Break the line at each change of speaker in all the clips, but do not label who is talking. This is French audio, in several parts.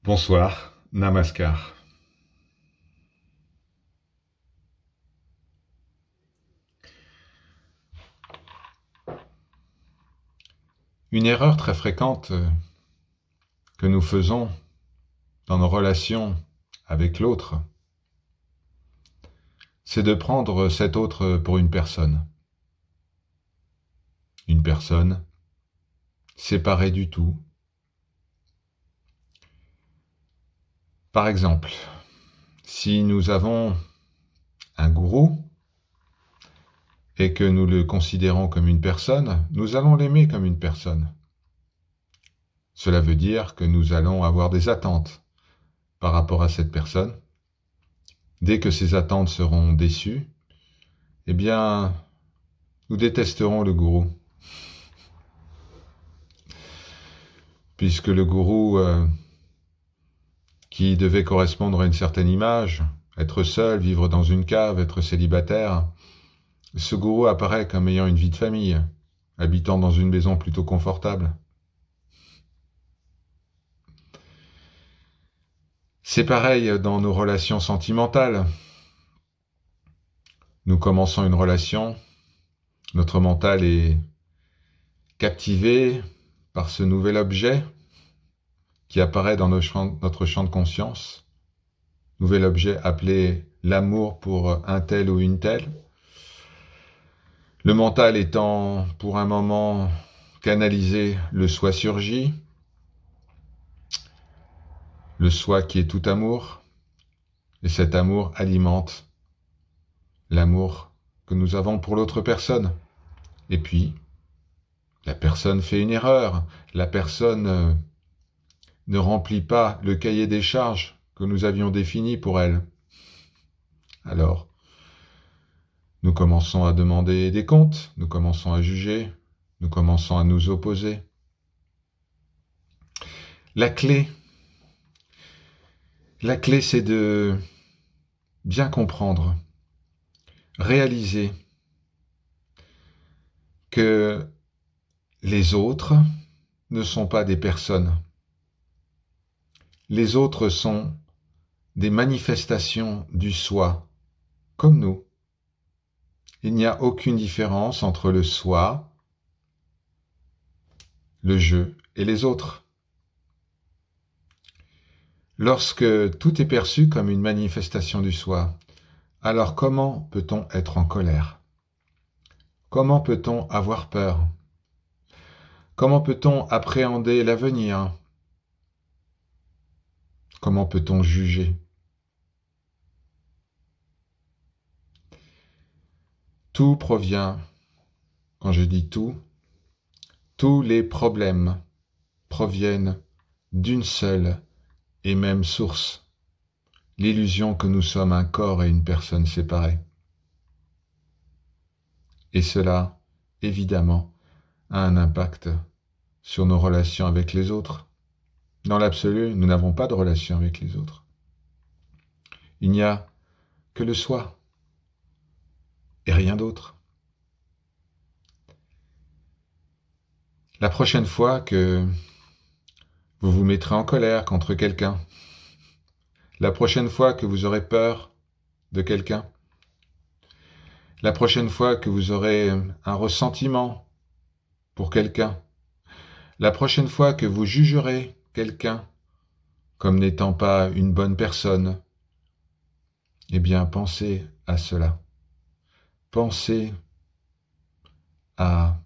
Bonsoir, Namaskar. Une erreur très fréquente que nous faisons dans nos relations avec l'autre, c'est de prendre cet autre pour une personne. Une personne séparée du tout. Par exemple, si nous avons un gourou et que nous le considérons comme une personne, nous allons l'aimer comme une personne. Cela veut dire que nous allons avoir des attentes par rapport à cette personne. Dès que ces attentes seront déçues, eh bien, nous détesterons le gourou. Puisque le gourou, qui devait correspondre à une certaine image, être seul, vivre dans une cave, être célibataire, ce gourou apparaît comme ayant une vie de famille, habitant dans une maison plutôt confortable. C'est pareil dans nos relations sentimentales. Nous commençons une relation, notre mental est captivé par ce nouvel objet qui apparaît dans notre champ de conscience, nouvel objet appelé l'amour pour un tel ou une telle. Le mental étant pour un moment canalisé, le soi surgit, le soi qui est tout amour, et cet amour alimente l'amour que nous avons pour l'autre personne. Et puis, la personne fait une erreur, la personne ne remplit pas le cahier des charges que nous avions défini pour elle. Alors, nous commençons à demander des comptes, nous commençons à juger, nous commençons à nous opposer. La clé, c'est de bien comprendre, réaliser que les autres ne sont pas des personnes. Les autres sont des manifestations du soi, comme nous. Il n'y a aucune différence entre le soi, le je et les autres. Lorsque tout est perçu comme une manifestation du soi, alors comment peut-on être en colère? Comment peut-on avoir peur? Comment peut-on appréhender l'avenir? Comment peut-on juger? Tout provient, quand je dis tout, tous les problèmes proviennent d'une seule et même source, l'illusion que nous sommes un corps et une personne séparés. Et cela, évidemment, a un impact sur nos relations avec les autres. Dans l'absolu, nous n'avons pas de relation avec les autres. Il n'y a que le soi et rien d'autre. La prochaine fois que vous vous mettrez en colère contre quelqu'un, la prochaine fois que vous aurez peur de quelqu'un, la prochaine fois que vous aurez un ressentiment pour quelqu'un, la prochaine fois que vous jugerez quelqu'un comme n'étant pas une bonne personne, eh bien pensez à cela. Pensez à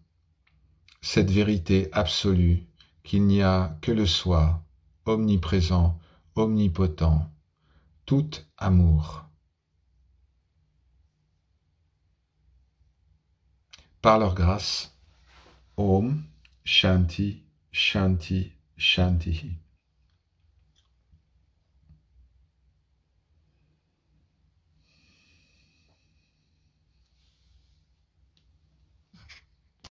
cette vérité absolue qu'il n'y a que le soi, omniprésent, omnipotent, tout amour. Par leur grâce, Om Shanti Shanti Shanti.